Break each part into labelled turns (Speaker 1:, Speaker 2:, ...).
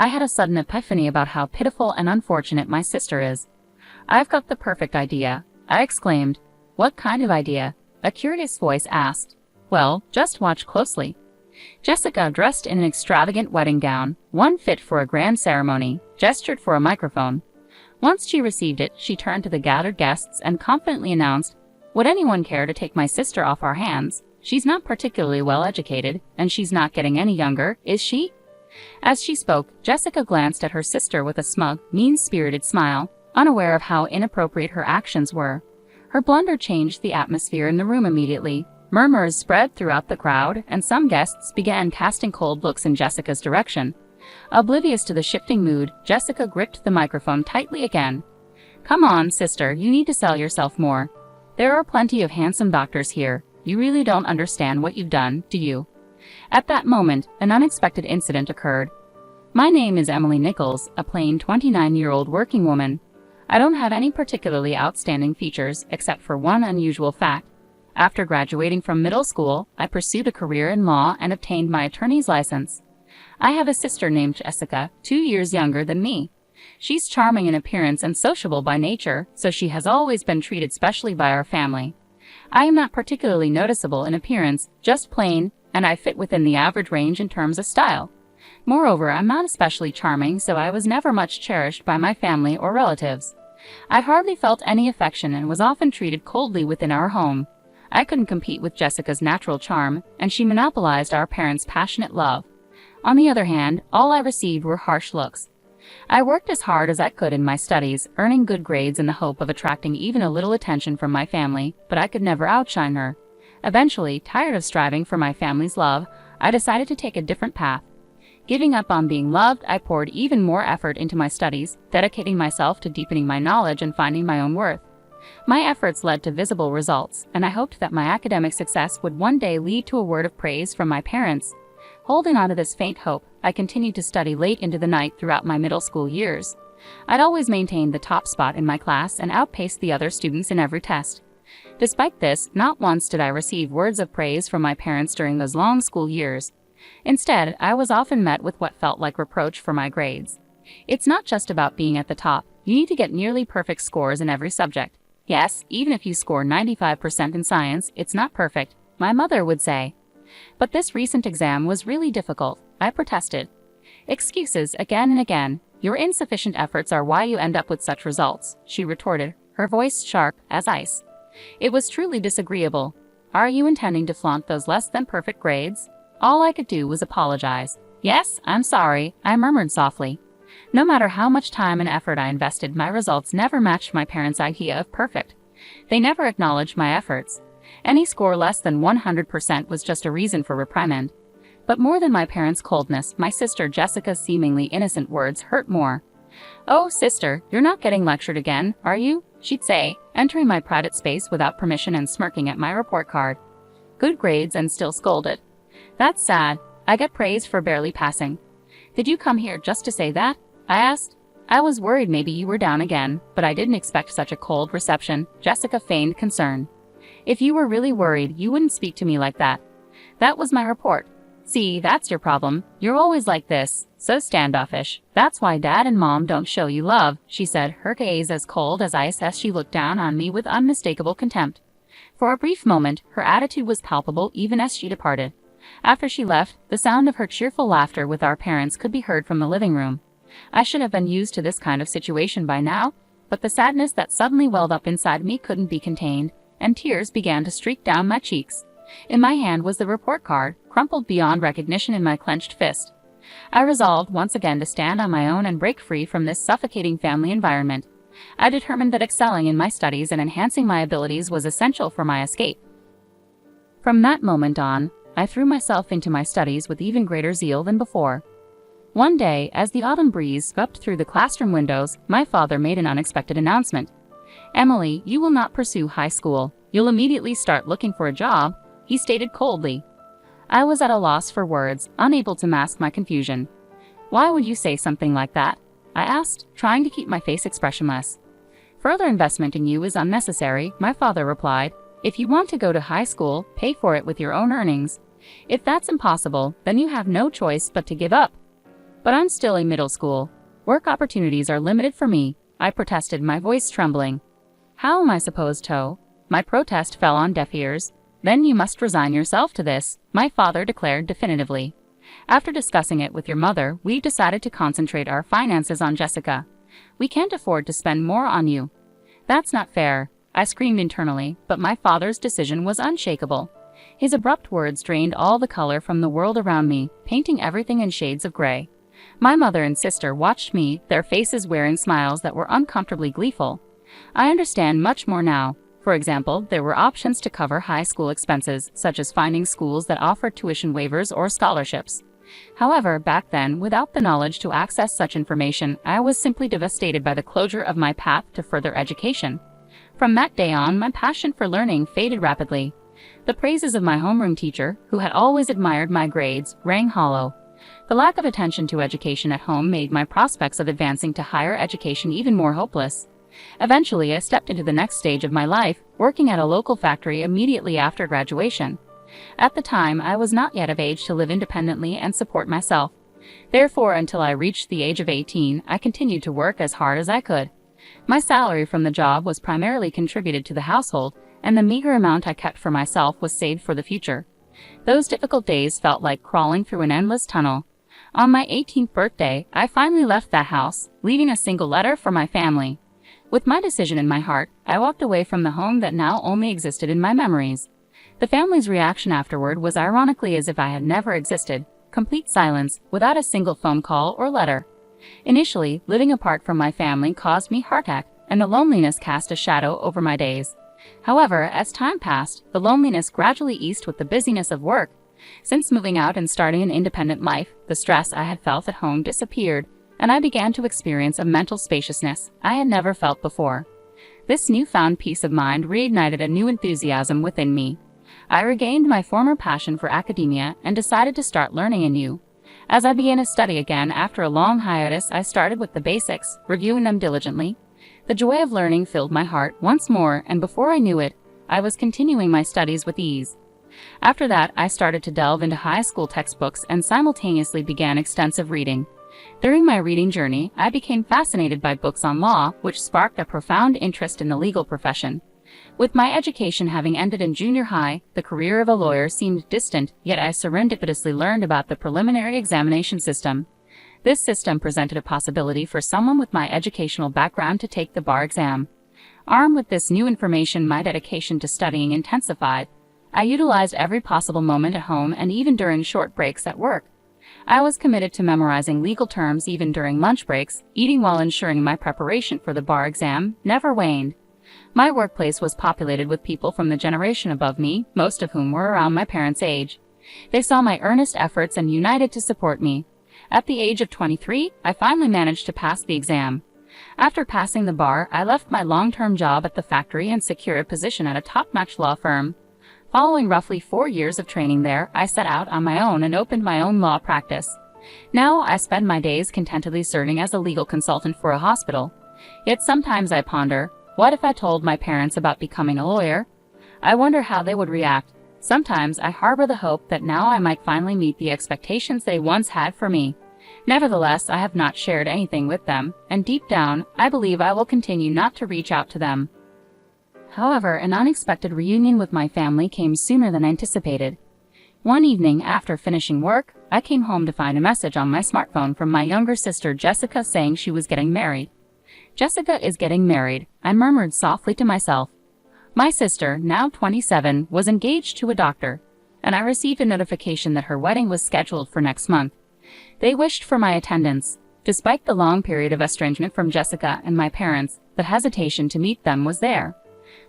Speaker 1: I had a sudden epiphany about how pitiful and unfortunate my sister is. "I've got the perfect idea," I exclaimed. "What kind of idea?" a curious voice asked. "Well, just watch closely." Jessica, dressed in an extravagant wedding gown, one fit for a grand ceremony, gestured for a microphone. Once she received it, she turned to the gathered guests and confidently announced, "Would anyone care to take my sister off our hands? She's not particularly well educated, and she's not getting any younger, is she?" As she spoke, Jessica glanced at her sister with a smug, mean-spirited smile, unaware of how inappropriate her actions were. Her blunder changed the atmosphere in the room immediately. Murmurs spread throughout the crowd, and some guests began casting cold looks in Jessica's direction. Oblivious to the shifting mood, Jessica gripped the microphone tightly again. "Come on, sister, you need to sell yourself more. There are plenty of handsome doctors here. You really don't understand what you've done, do you?" At that moment, an unexpected incident occurred. "My name is Emily Nichols, a plain 29-year-old working woman. I don't have any particularly outstanding features except for one unusual fact. After graduating from middle school, I pursued a career in law and obtained my attorney's license. I have a sister named Jessica, 2 years younger than me. She's charming in appearance and sociable by nature, so she has always been treated specially by our family. I am not particularly noticeable in appearance, just plain, and I fit within the average range in terms of style. Moreover, I'm not especially charming, so I was never much cherished by my family or relatives. I hardly felt any affection and was often treated coldly within our home. I couldn't compete with Jessica's natural charm, and she monopolized our parents' passionate love. On the other hand, all I received were harsh looks. I worked as hard as I could in my studies, earning good grades in the hope of attracting even a little attention from my family, but I could never outshine her. Eventually, tired of striving for my family's love, I decided to take a different path. Giving up on being loved, I poured even more effort into my studies, dedicating myself to deepening my knowledge and finding my own worth. My efforts led to visible results, and I hoped that my academic success would one day lead to a word of praise from my parents. Holding on to this faint hope, I continued to study late into the night throughout my middle school years. I'd always maintained the top spot in my class and outpaced the other students in every test. Despite this, not once did I receive words of praise from my parents during those long school years. Instead, I was often met with what felt like reproach for my grades. "It's not just about being at the top. You need to get nearly perfect scores in every subject. Yes, even if you score 95% in science, it's not perfect," my mother would say. "But this recent exam was really difficult," I protested. "Excuses again and again. Your insufficient efforts are why you end up with such results," she retorted, her voice sharp as ice. It was truly disagreeable. "Are you intending to flaunt those less than perfect grades?" All I could do was apologize. "Yes, I'm sorry," I murmured softly. No matter how much time and effort I invested, my results never matched my parents' idea of perfect. They never acknowledged my efforts. Any score less than 100% was just a reason for reprimand. But more than my parents' coldness, my sister Jessica's seemingly innocent words hurt more. "Oh, sister, you're not getting lectured again, are you?" she'd say, entering my private space without permission and smirking at my report card. Good grades and still scolded. "That's sad. I get praise for barely passing." "Did you come here just to say that?" I asked. "I was worried maybe you were down again, but I didn't expect such a cold reception," Jessica feigned concern. "If you were really worried, you wouldn't speak to me like that." That was my report. "See, that's your problem. You're always like this, so standoffish. That's why Dad and Mom don't show you love," she said, her gaze as cold as ice as she looked down on me with unmistakable contempt. For a brief moment, her attitude was palpable even as she departed. After she left, the sound of her cheerful laughter with our parents could be heard from the living room. I should have been used to this kind of situation by now, but the sadness that suddenly welled up inside me couldn't be contained, and tears began to streak down my cheeks. In my hand was the report card, crumpled beyond recognition in my clenched fist. I resolved once again to stand on my own and break free from this suffocating family environment. I determined that excelling in my studies and enhancing my abilities was essential for my escape. From that moment on, I threw myself into my studies with even greater zeal than before. One day, as the autumn breeze swept through the classroom windows, my father made an unexpected announcement. "Emily, you will not pursue high school. You'll immediately start looking for a job," he stated coldly. I was at a loss for words, unable to mask my confusion. "Why would you say something like that?" I asked, trying to keep my face expressionless. "Further investment in you is unnecessary," my father replied. "If you want to go to high school, pay for it with your own earnings. If that's impossible, then you have no choice but to give up." But I'm still in middle school. Work opportunities are limited for me, I protested, my voice trembling. How am I supposed to? My protest fell on deaf ears. Then you must resign yourself to this, my father declared definitively. After discussing it with your mother, we decided to concentrate our finances on Jessica. We can't afford to spend more on you. That's not fair, I screamed internally, but my father's decision was unshakable. His abrupt words drained all the color from the world around me, painting everything in shades of gray. My mother and sister watched me, their faces wearing smiles that were uncomfortably gleeful. I understand much more now. For example, there were options to cover high school expenses, such as finding schools that offered tuition waivers or scholarships. However, back then, without the knowledge to access such information, I was simply devastated by the closure of my path to further education. From that day on, my passion for learning faded rapidly. The praises of my homeroom teacher, who had always admired my grades, rang hollow. The lack of attention to education at home made my prospects of advancing to higher education even more hopeless. Eventually, I stepped into the next stage of my life, working at a local factory immediately after graduation. At the time, I was not yet of age to live independently and support myself. Therefore, until I reached the age of 18, I continued to work as hard as I could. My salary from the job was primarily contributed to the household, and the meager amount I kept for myself was saved for the future. Those difficult days felt like crawling through an endless tunnel. On my 18th birthday, I finally left that house, leaving a single letter for my family. With my decision in my heart, I walked away from the home that now only existed in my memories. The family's reaction afterward was ironically as if I had never existed, complete silence, without a single phone call or letter. Initially, living apart from my family caused me heartache, and the loneliness cast a shadow over my days. However, as time passed, the loneliness gradually eased with the busyness of work. Since moving out and starting an independent life, the stress I had felt at home disappeared, and I began to experience a mental spaciousness I had never felt before. This newfound peace of mind reignited a new enthusiasm within me. I regained my former passion for academia and decided to start learning anew. As I began to study again after a long hiatus, I started with the basics, reviewing them diligently. The joy of learning filled my heart once more, and before I knew it, I was continuing my studies with ease. After that, I started to delve into high school textbooks and simultaneously began extensive reading. During my reading journey, I became fascinated by books on law, which sparked a profound interest in the legal profession. With my education having ended in junior high, the career of a lawyer seemed distant, yet I serendipitously learned about the preliminary examination system. This system presented a possibility for someone with my educational background to take the bar exam. Armed with this new information, my dedication to studying intensified. I utilized every possible moment at home and even during short breaks at work. I was committed to memorizing legal terms even during lunch breaks, eating while ensuring my preparation for the bar exam never waned. My workplace was populated with people from the generation above me, most of whom were around my parents' age. They saw my earnest efforts and united to support me. At the age of 23, I finally managed to pass the exam. After passing the bar, I left my long-term job at the factory and secured a position at a top-notch law firm. Following roughly 4 years of training there, I set out on my own and opened my own law practice. Now, I spend my days contentedly serving as a legal consultant for a hospital. Yet sometimes I ponder, what if I told my parents about becoming a lawyer? I wonder how they would react. Sometimes I harbor the hope that now I might finally meet the expectations they once had for me. Nevertheless, I have not shared anything with them, and deep down, I believe I will continue not to reach out to them. However, an unexpected reunion with my family came sooner than anticipated. One evening, after finishing work, I came home to find a message on my smartphone from my younger sister Jessica saying she was getting married. Jessica is getting married, I murmured softly to myself. My sister, now 27, was engaged to a doctor, and I received a notification that her wedding was scheduled for next month. They wished for my attendance. Despite the long period of estrangement from Jessica and my parents, the hesitation to meet them was there.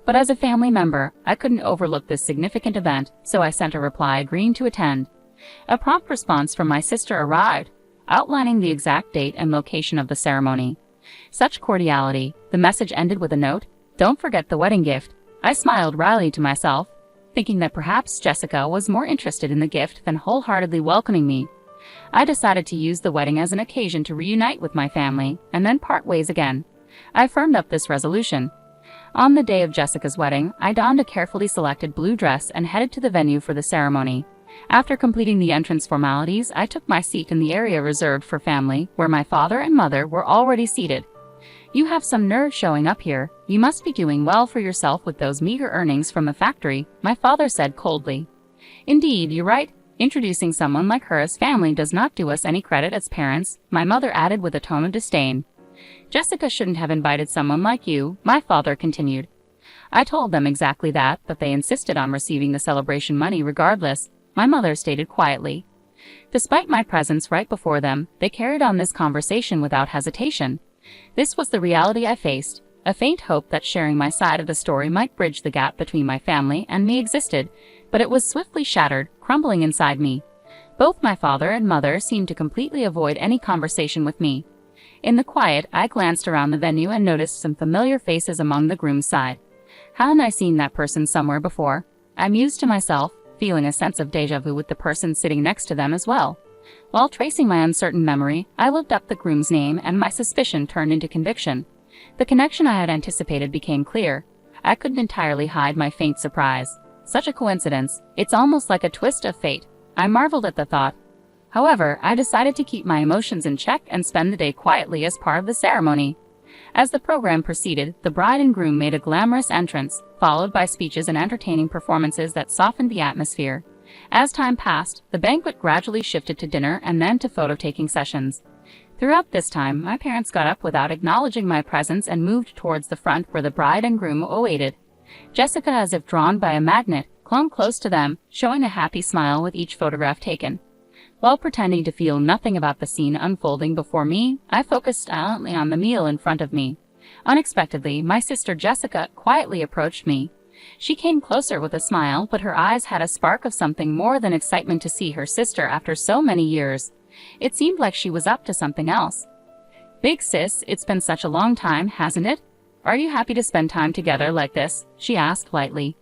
Speaker 1: But as a family member, I couldn't overlook this significant event, so I sent a reply agreeing to attend. A prompt response from my sister arrived, outlining the exact date and location of the ceremony. Such cordiality, the message ended with a note, "Don't forget the wedding gift." I smiled wryly to myself, thinking that perhaps Jessica was more interested in the gift than wholeheartedly welcoming me. I decided to use the wedding as an occasion to reunite with my family, and then part ways again. I firmed up this resolution. On the day of Jessica's wedding, I donned a carefully selected blue dress and headed to the venue for the ceremony. After completing the entrance formalities, I took my seat in the area reserved for family, where my father and mother were already seated. "You have some nerve showing up here. You must be doing well for yourself with those meager earnings from the factory," my father said coldly. "Indeed, you're right. Introducing someone like her as family does not do us any credit as parents," my mother added with a tone of disdain. "Jessica shouldn't have invited someone like you," my father continued. "I told them exactly that, but they insisted on receiving the celebration money regardless," my mother stated quietly. Despite my presence right before them, they carried on this conversation without hesitation. This was the reality I faced. A faint hope that sharing my side of the story might bridge the gap between my family and me existed, but it was swiftly shattered, crumbling inside me. Both my father and mother seemed to completely avoid any conversation with me. In the quiet, I glanced around the venue and noticed some familiar faces among the groom's side. Hadn't I seen that person somewhere before? I mused to myself, feeling a sense of déjà vu with the person sitting next to them as well. While tracing my uncertain memory, I looked up the groom's name and my suspicion turned into conviction. The connection I had anticipated became clear. I couldn't entirely hide my faint surprise. Such a coincidence, it's almost like a twist of fate. I marveled at the thought. However, I decided to keep my emotions in check and spend the day quietly as part of the ceremony. As the program proceeded, the bride and groom made a glamorous entrance, followed by speeches and entertaining performances that softened the atmosphere. As time passed, the banquet gradually shifted to dinner and then to photo-taking sessions. Throughout this time, my parents got up without acknowledging my presence and moved towards the front where the bride and groom awaited. Jessica, as if drawn by a magnet, clung close to them, showing a happy smile with each photograph taken. While pretending to feel nothing about the scene unfolding before me, I focused silently on the meal in front of me. Unexpectedly, my sister Jessica quietly approached me. She came closer with a smile, but her eyes had a spark of something more than excitement to see her sister after so many years. It seemed like she was up to something else. "Big sis, it's been such a long time, hasn't it? Are you happy to spend time together like this?" she asked lightly.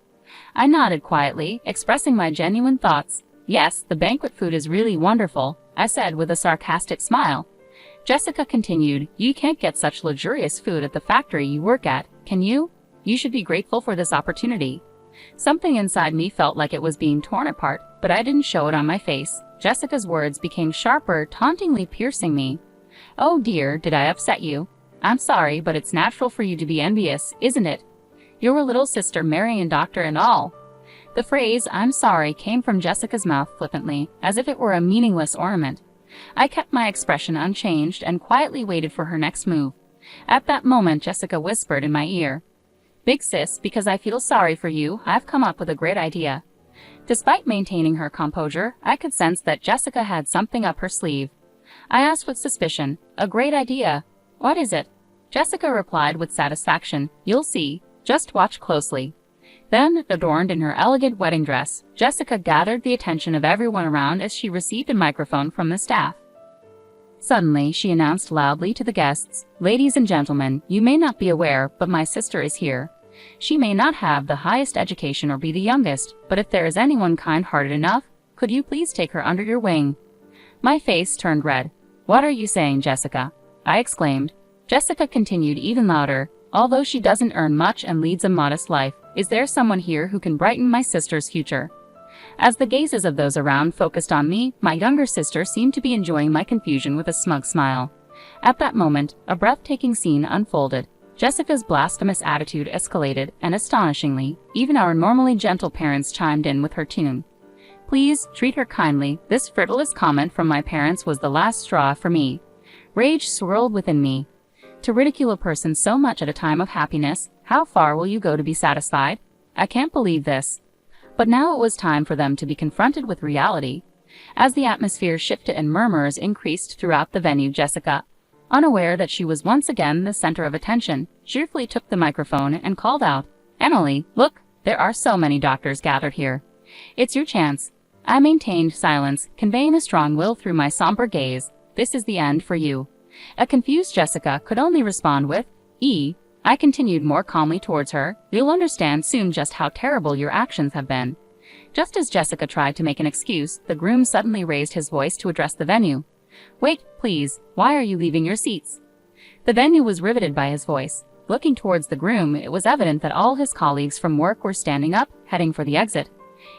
Speaker 1: I nodded quietly, expressing my genuine thoughts. "Yes, the banquet food is really wonderful," I said with a sarcastic smile. Jessica continued, "You can't get such luxurious food at the factory you work at, can you? You should be grateful for this opportunity." Something inside me felt like it was being torn apart, but I didn't show it on my face. Jessica's words became sharper, tauntingly piercing me. "Oh dear, did I upset you? I'm sorry, but it's natural for you to be envious, isn't it? Your little sister marrying a doctor and all." The phrase, "I'm sorry," came from Jessica's mouth flippantly, as if it were a meaningless ornament. I kept my expression unchanged and quietly waited for her next move. At that moment, Jessica whispered in my ear, "Big sis, because I feel sorry for you, I've come up with a great idea." Despite maintaining her composure, I could sense that Jessica had something up her sleeve. I asked with suspicion, "A great idea? What is it?" Jessica replied with satisfaction, "You'll see. Just watch closely." Then, adorned in her elegant wedding dress, Jessica gathered the attention of everyone around as she received a microphone from the staff. Suddenly, she announced loudly to the guests, "Ladies and gentlemen, you may not be aware, but my sister is here. She may not have the highest education or be the youngest, but if there is anyone kind-hearted enough, could you please take her under your wing?" My face turned red. "What are you saying, Jessica?" I exclaimed. Jessica continued even louder, "Although she doesn't earn much and leads a modest life, is there someone here who can brighten my sister's future?" As the gazes of those around focused on me, my younger sister seemed to be enjoying my confusion with a smug smile. At that moment, a breathtaking scene unfolded. Jessica's blasphemous attitude escalated, and astonishingly, even our normally gentle parents chimed in with her tune. "Please, treat her kindly." This frivolous comment from my parents was the last straw for me. Rage swirled within me. To ridicule a person so much at a time of happiness, how far will you go to be satisfied? I can't believe this. But now it was time for them to be confronted with reality. As the atmosphere shifted and murmurs increased throughout the venue, Jessica, unaware that she was once again the center of attention, cheerfully took the microphone and called out, "Emily, look, there are so many doctors gathered here. It's your chance." I maintained silence, conveying a strong will through my somber gaze. "This is the end for you." A confused Jessica could only respond with, I continued more calmly towards her, "You'll understand soon just how terrible your actions have been." Just as Jessica tried to make an excuse, the groom suddenly raised his voice to address the venue. "Wait, please, why are you leaving your seats?" The venue was riveted by his voice. Looking towards the groom, it was evident that all his colleagues from work were standing up, heading for the exit.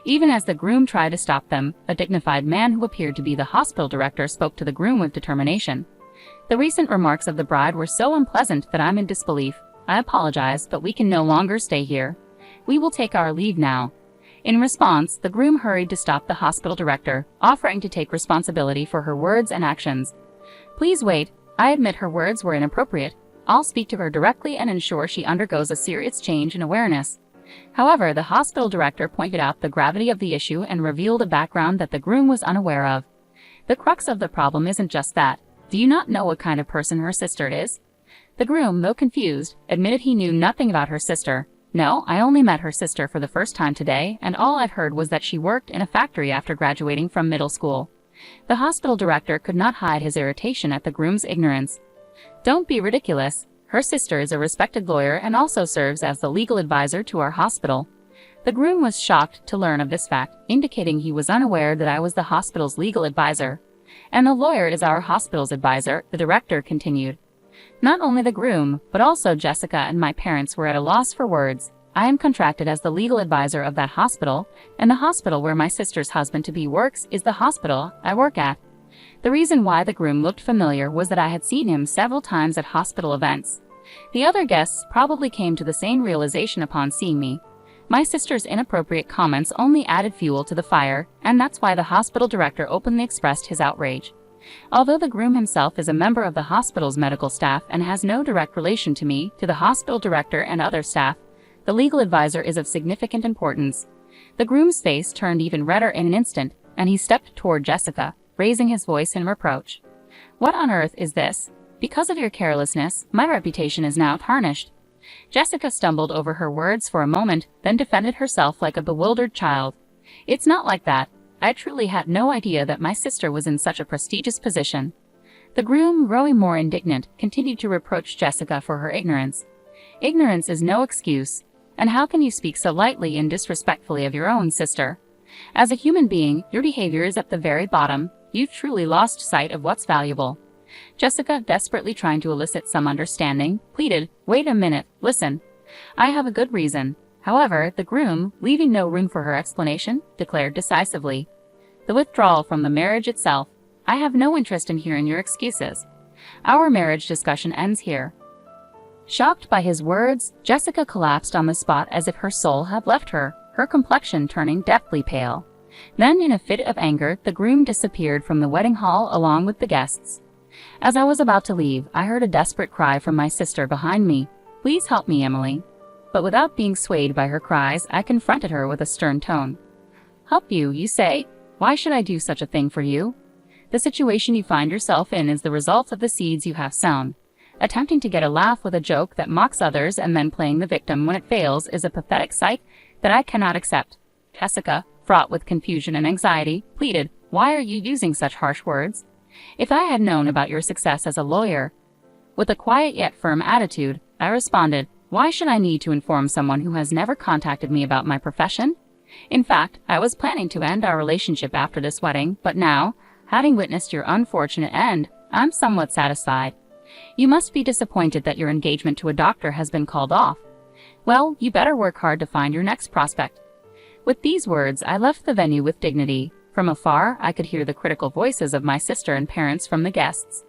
Speaker 1: Even as the groom tried to stop them, a dignified man who appeared to be the hospital director spoke to the groom with determination. The recent remarks of the bride were so unpleasant that I'm in disbelief. I apologize, but we can no longer stay here. We will take our leave now. In response, the groom hurried to stop the hospital director, offering to take responsibility for her words and actions. Please wait. I admit her words were inappropriate. I'll speak to her directly and ensure she undergoes a serious change in awareness. However, the hospital director pointed out the gravity of the issue and revealed a background that the groom was unaware of. The crux of the problem isn't just that. Do you not know what kind of person her sister is? The groom, though confused, admitted he knew nothing about her sister. No, I only met her sister for the first time today, and all I've heard was that she worked in a factory after graduating from middle school. The hospital director could not hide his irritation at the groom's ignorance. Don't be ridiculous. Her sister is a respected lawyer and also serves as the legal advisor to our hospital. The groom was shocked to learn of this fact, indicating he was unaware that I was the hospital's legal advisor. And the lawyer is our hospital's advisor, the director continued. Not only the groom, but also Jessica and my parents were at a loss for words. I am contracted as the legal advisor of that hospital, and the hospital where my sister's husband-to-be works is the hospital I work at. The reason why the groom looked familiar was that I had seen him several times at hospital events. The other guests probably came to the same realization upon seeing me. My sister's inappropriate comments only added fuel to the fire, and that's why the hospital director openly expressed his outrage. Although the groom himself is a member of the hospital's medical staff and has no direct relation to me, to the hospital director and other staff, the legal advisor is of significant importance. The groom's face turned even redder in an instant, and he stepped toward Jessica, raising his voice in reproach. What on earth is this? Because of your carelessness, my reputation is now tarnished. Jessica stumbled over her words for a moment, then defended herself like a bewildered child. It's not like that. I truly had no idea that my sister was in such a prestigious position. The groom, growing more indignant, continued to reproach Jessica for her ignorance. Ignorance is no excuse, and how can you speak so lightly and disrespectfully of your own sister? As a human being, your behavior is at the very bottom. You've truly lost sight of what's valuable. Jessica, desperately trying to elicit some understanding, pleaded, Wait a minute, listen. I have a good reason. However, the groom, leaving no room for her explanation, declared decisively, The withdrawal from the marriage itself. I have no interest in hearing your excuses. Our marriage discussion ends here. Shocked by his words, Jessica collapsed on the spot as if her soul had left her, her complexion turning deathly pale. Then, in a fit of anger, the groom disappeared from the wedding hall along with the guests. As I was about to leave, I heard a desperate cry from my sister behind me. Please help me, Emily. But without being swayed by her cries, I confronted her with a stern tone. Help you, you say? Why should I do such a thing for you? The situation you find yourself in is the result of the seeds you have sown. Attempting to get a laugh with a joke that mocks others and then playing the victim when it fails is a pathetic sight that I cannot accept. Jessica, fraught with confusion and anxiety, pleaded, Why are you using such harsh words? If I had known about your success as a lawyer. With a quiet yet firm attitude, I responded, Why should I need to inform someone who has never contacted me about my profession? In fact, I was planning to end our relationship after this wedding, but now, having witnessed your unfortunate end, I'm somewhat satisfied. You must be disappointed that your engagement to a doctor has been called off. Well, you better work hard to find your next prospect. With these words, I left the venue with dignity. From afar, I could hear the critical voices of my sister and parents from the guests.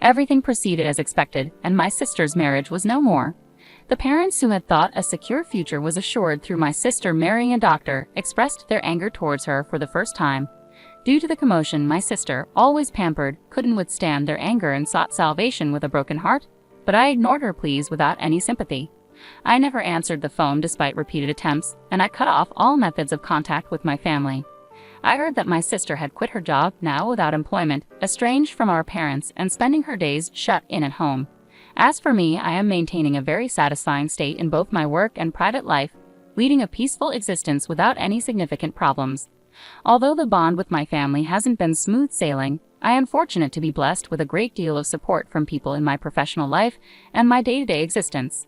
Speaker 1: Everything proceeded as expected, and my sister's marriage was no more. The parents who had thought a secure future was assured through my sister marrying a doctor expressed their anger towards her for the first time. Due to the commotion, my sister, always pampered, couldn't withstand their anger and sought salvation with a broken heart, but I ignored her pleas without any sympathy. I never answered the phone despite repeated attempts, and I cut off all methods of contact with my family. I heard that my sister had quit her job, now without employment, estranged from our parents, and spending her days shut in at home. As for me, I am maintaining a very satisfying state in both my work and private life, leading a peaceful existence without any significant problems. Although the bond with my family hasn't been smooth sailing, I am fortunate to be blessed with a great deal of support from people in my professional life and my day-to-day existence.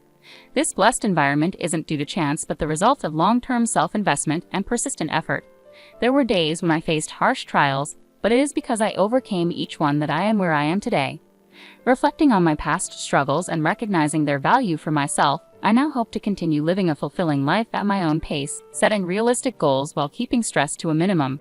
Speaker 1: This blessed environment isn't due to chance but the result of long-term self-investment and persistent effort. There were days when I faced harsh trials, but it is because I overcame each one that I am where I am today. Reflecting on my past struggles and recognizing their value for myself, I now hope to continue living a fulfilling life at my own pace, setting realistic goals while keeping stress to a minimum.